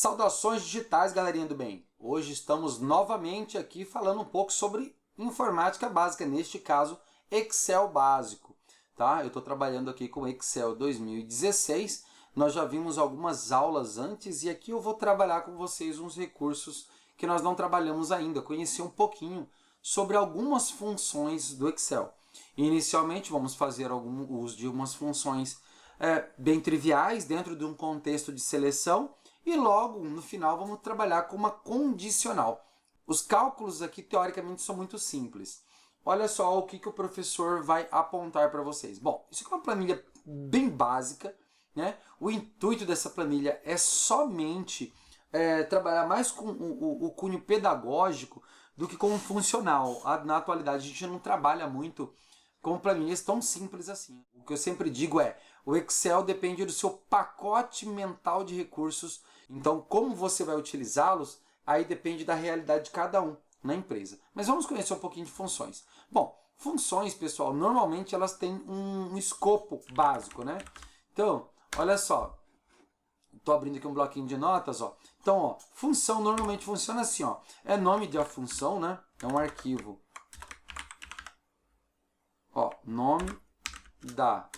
Saudações digitais, galerinha do bem! Hoje estamos novamente aqui falando um pouco sobre informática básica, neste caso Excel básico, tá? Eu estou trabalhando aqui com Excel 2016, nós já vimos algumas aulas antes e aqui eu vou trabalhar com vocês uns recursos que nós não trabalhamos ainda, conhecer um pouquinho sobre algumas funções do Excel. Inicialmente vamos fazer algum uso de umas funções bem triviais dentro de um contexto de seleção, e logo, no final, vamos trabalhar com uma condicional. Os cálculos aqui, teoricamente, são muito simples. Olha só o que o professor vai apontar para vocês. Bom, isso aqui é uma planilha bem básica, né? O intuito dessa planilha é somente trabalhar mais com o cunho pedagógico do que com o funcional. Na atualidade, a gente não trabalha muito com planilhas tão simples assim. O que eu sempre digo é, o Excel depende do seu pacote mental de recursos, então como você vai utilizá-los, aí depende da realidade de cada um na empresa. Mas vamos conhecer um pouquinho de funções. Bom, funções, pessoal, normalmente elas têm um escopo básico, né? Então, olha só, estou abrindo aqui um bloquinho de notas, ó. Então, ó, função normalmente funciona assim, ó, é nome da função, né? É um arquivo. Ó, nome da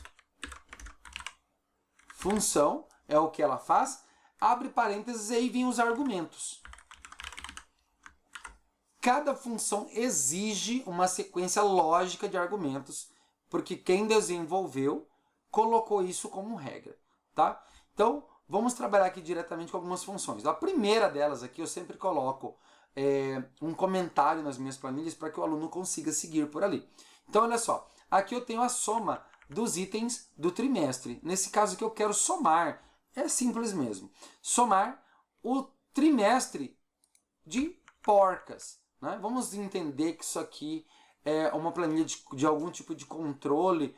função é o que ela faz, abre parênteses e aí vem os argumentos. Cada função exige uma sequência lógica de argumentos, porque quem desenvolveu colocou isso como regra, tá? Então, vamos trabalhar aqui diretamente com algumas funções. A primeira delas aqui eu sempre coloco um comentário nas minhas planilhas para que o aluno consiga seguir por ali. Então, olha só, aqui eu tenho a soma dos itens do trimestre. Nesse caso aqui eu quero somar, é simples mesmo, somar o trimestre de porcas, né? Vamos entender que isso aqui é uma planilha de algum tipo de controle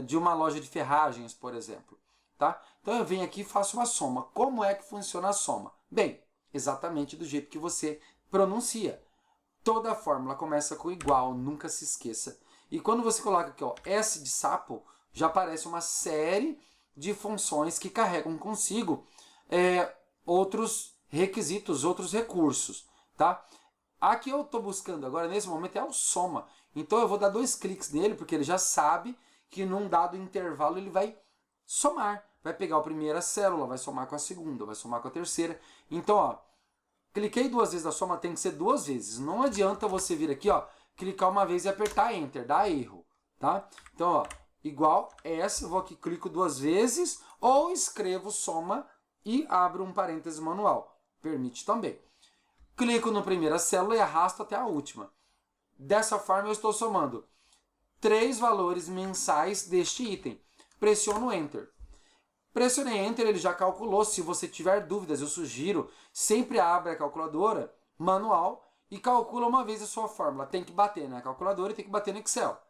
de uma loja de ferragens, por exemplo. Tá? Então eu venho aqui e faço uma soma. Como é que funciona a soma? Bem, exatamente do jeito que você pronuncia. Toda a fórmula começa com igual, nunca se esqueça. E quando você coloca aqui, ó, S de sapo, já aparece uma série de funções que carregam consigo outros requisitos, outros recursos, tá? A que eu estou buscando agora, nesse momento, é o soma. Então eu vou dar 2 cliques nele, porque ele já sabe que num dado intervalo ele vai somar. Vai pegar a primeira célula, vai somar com a segunda, vai somar com a terceira. Então, ó, cliquei 2 vezes na soma, tem que ser 2 vezes. Não adianta você vir aqui, ó, clicar uma vez e apertar Enter, dá erro, tá? Então, ó, igual essa, eu vou aqui, clico 2 vezes, ou escrevo soma e abro um parêntese manual. Permite também. Clico na primeira célula e arrasto até a última. Dessa forma, eu estou somando 3 valores mensais deste item. Pressiono Enter. Pressionei Enter, ele já calculou. Se você tiver dúvidas, eu sugiro, sempre abre a calculadora manual e calcula uma vez a sua fórmula. Tem que bater na calculadora e tem que bater no Excel.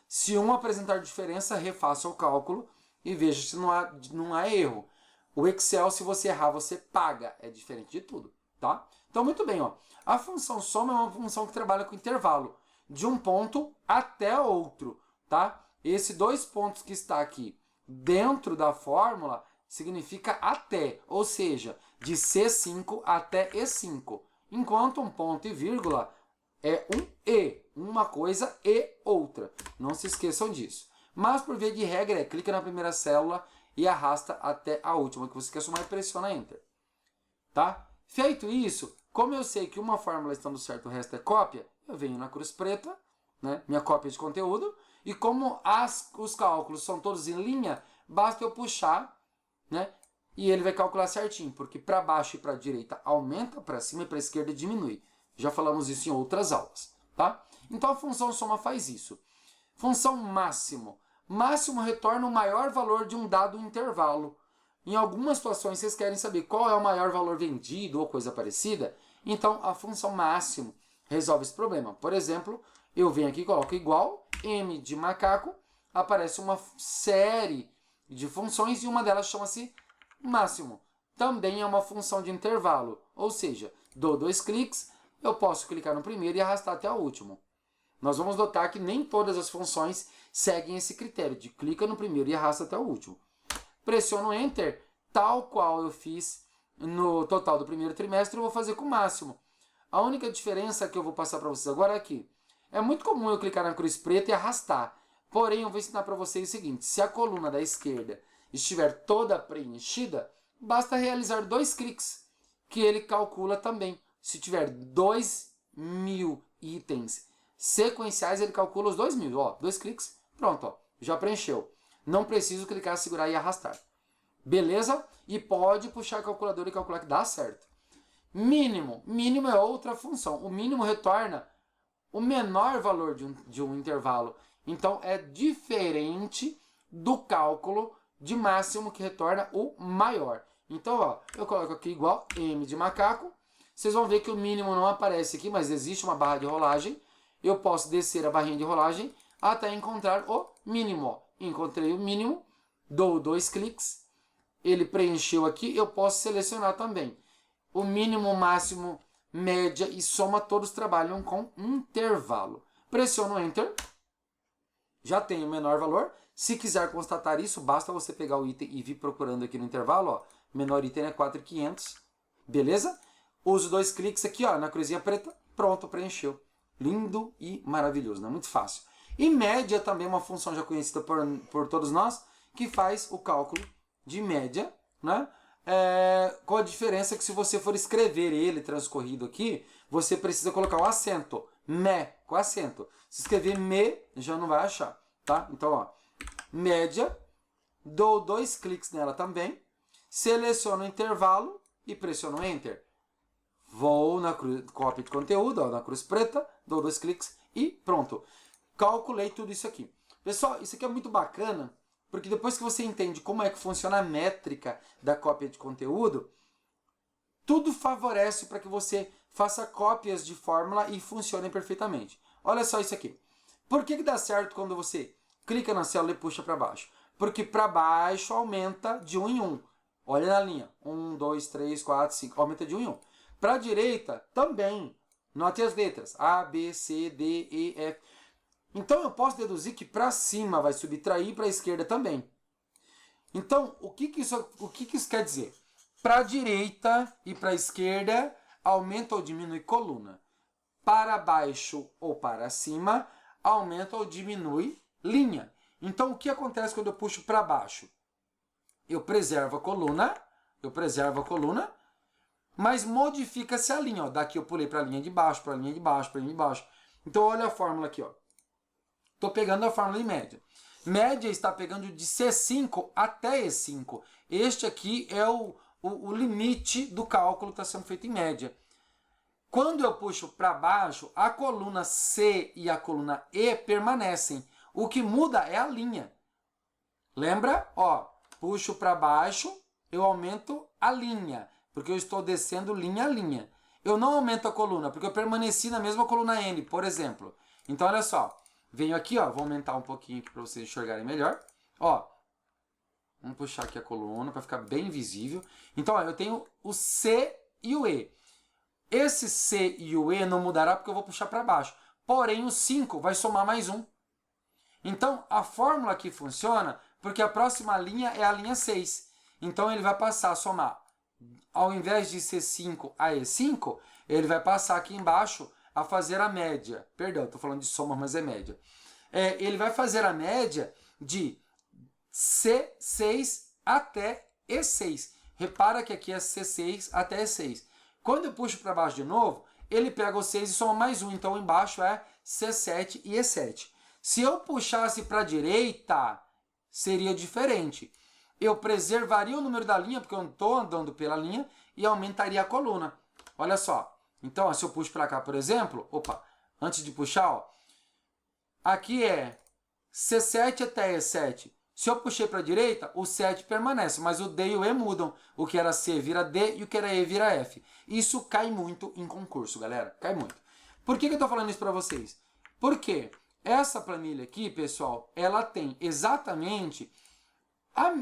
Se um apresentar diferença, refaça o cálculo e veja se não há erro. O Excel, se você errar, você paga. É diferente de tudo, tá? Então, muito bem, ó. A função soma é uma função que trabalha com intervalo de um ponto até outro, tá? Esse 2 pontos que está aqui dentro da fórmula significa até, ou seja, de C5 até E5. Enquanto um ponto e vírgula é um e, uma coisa e outra. Não se esqueçam disso. Mas por via de regra, clica na primeira célula e arrasta até a última que você quer somar e pressiona Enter. Tá? Feito isso, como eu sei que uma fórmula estando certo, o resto é cópia, eu venho na cruz preta, né, minha cópia de conteúdo, e como os cálculos são todos em linha, basta eu puxar, né, e ele vai calcular certinho, porque para baixo e para a direita aumenta, para cima e para a esquerda diminui. Já falamos isso em outras aulas, tá? Então a função soma faz isso. Função máximo. Máximo retorna o maior valor de um dado intervalo. Em algumas situações vocês querem saber qual é o maior valor vendido ou coisa parecida, então a função máximo resolve esse problema. Por exemplo, eu venho aqui e coloco igual, M de macaco, aparece uma série de funções e uma delas chama-se máximo. Também é uma função de intervalo, ou seja, dou 2 cliques, eu posso clicar no primeiro e arrastar até o último. Nós vamos notar que nem todas as funções seguem esse critério de clica no primeiro e arrasta até o último. Pressiono Enter, tal qual eu fiz no total do primeiro trimestre, eu vou fazer com o máximo. A única diferença que eu vou passar para vocês agora é que é muito comum eu clicar na cruz preta e arrastar. Porém, eu vou ensinar para vocês o seguinte: se a coluna da esquerda estiver toda preenchida, basta realizar 2 cliques, que ele calcula também. Se tiver 2.000 itens sequenciais, ele calcula os 2.000. Ó, 2 cliques, pronto, ó, já preencheu. Não preciso clicar, segurar e arrastar. Beleza? E pode puxar a calculadora e calcular que dá certo. Mínimo. Mínimo é outra função. O mínimo retorna o menor valor de um intervalo. Então, é diferente do cálculo de máximo que retorna o maior. Então, ó, eu coloco aqui igual M de macaco. Vocês vão ver que o mínimo não aparece aqui, mas existe uma barra de rolagem. Eu posso descer a barrinha de rolagem até encontrar o mínimo. Ó. Encontrei o mínimo, dou 2 cliques. Ele preencheu aqui, eu posso selecionar também. O mínimo, máximo, média e soma, todos trabalham com intervalo. Pressiono Enter. Já tem o menor valor. Se quiser constatar isso, basta você pegar o item e vir procurando aqui no intervalo. Ó. Menor item é 4.500. Beleza? Uso 2 cliques aqui ó, na cruzinha preta. Pronto, preencheu. Lindo e maravilhoso. Né? Muito fácil. E média também é uma função já conhecida por todos nós, que faz o cálculo de média, né? Com a diferença que se você for escrever ele transcorrido aqui, você precisa colocar o acento, com acento. Se escrever me, já não vai achar, tá? Então, ó, média, dou 2 cliques nela também, seleciono o intervalo e pressiono Enter. Vou na cópia de conteúdo, ó, na cruz preta, dou 2 cliques e pronto. Calculei tudo isso aqui. Pessoal, isso aqui é muito bacana, porque depois que você entende como é que funciona a métrica da cópia de conteúdo, tudo favorece para que você faça cópias de fórmula e funcionem perfeitamente. Olha só isso aqui. Por que dá certo quando você clica na célula e puxa para baixo? Porque para baixo aumenta de 1 em 1. Olha na linha. 1, 2, 3, 4, 5. Aumenta de 1 em 1. Para a direita também. Note as letras. A, B, C, D, E, F. Então eu posso deduzir que para cima vai subtrair e para a esquerda também. Então, o que isso quer dizer? Para a direita e para a esquerda, aumenta ou diminui coluna. Para baixo ou para cima, aumenta ou diminui linha. Então, o que acontece quando eu puxo para baixo? Eu preservo a coluna, mas modifica-se a linha. Ó. Daqui eu pulei para a linha de baixo, para a linha de baixo, para a linha de baixo. Então, olha a fórmula aqui, ó. Estou pegando a fórmula de média. Média está pegando de C5 até E5. Este aqui é o limite do cálculo que está sendo feito em média. Quando eu puxo para baixo, a coluna C e a coluna E permanecem. O que muda é a linha. Lembra? Ó, puxo para baixo, eu aumento a linha, porque eu estou descendo linha a linha. Eu não aumento a coluna, porque eu permaneci na mesma coluna N, por exemplo. Então, olha só. Venho aqui, ó, vou aumentar um pouquinho aqui para vocês enxergarem melhor. Ó, vamos puxar aqui a coluna para ficar bem visível. Então, ó, eu tenho o C e o E. Esse C e o E não mudará porque eu vou puxar para baixo. Porém, o 5 vai somar mais 1. Então, a fórmula aqui funciona porque a próxima linha é a linha 6. Então, ele vai passar a somar. Ao invés de C5 a E5, ele vai passar aqui embaixo a fazer a média. Perdão, estou falando de soma, mas é média. Ele vai fazer a média de C6 até E6. Repara que aqui é C6 até E6. Quando eu puxo para baixo de novo, ele pega o 6 e soma mais 1. Então, embaixo é C7 e E7. Se eu puxasse para a direita, seria diferente. Eu preservaria o número da linha, porque eu não estou andando pela linha, e aumentaria a coluna. Olha só. Então, ó, se eu puxo para cá, por exemplo, antes de puxar, ó, aqui é C7 até E7. Se eu puxei para a direita, o 7 permanece, mas o D e o E mudam. O que era C vira D e o que era E vira F. Isso cai muito em concurso, galera. Cai muito. Por que eu estou falando isso para vocês? Porque essa planilha aqui, pessoal, ela tem exatamente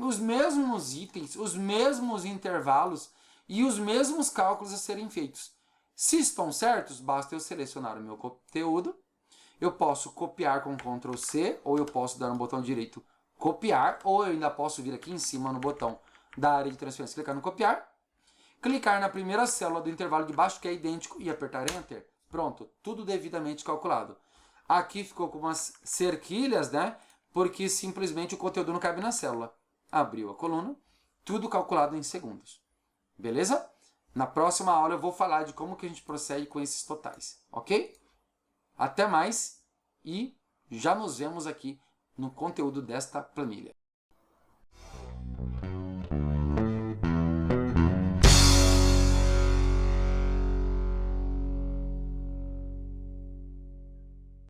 os mesmos itens, os mesmos intervalos e os mesmos cálculos a serem feitos. Se estão certos, basta eu selecionar o meu conteúdo. Eu posso copiar com Ctrl C, ou eu posso dar no botão direito copiar, ou eu ainda posso vir aqui em cima no botão da área de transferência, clicar no copiar. clicar na primeira célula do intervalo de baixo, que é idêntico, e apertar Enter. Pronto, tudo devidamente calculado. Aqui ficou com umas cerquilhas, né? Porque simplesmente o conteúdo não cabe na célula. Abriu a coluna, tudo calculado em segundos. Beleza? Na próxima aula eu vou falar de como que a gente procede com esses totais, ok? Até mais e já nos vemos aqui no conteúdo desta planilha.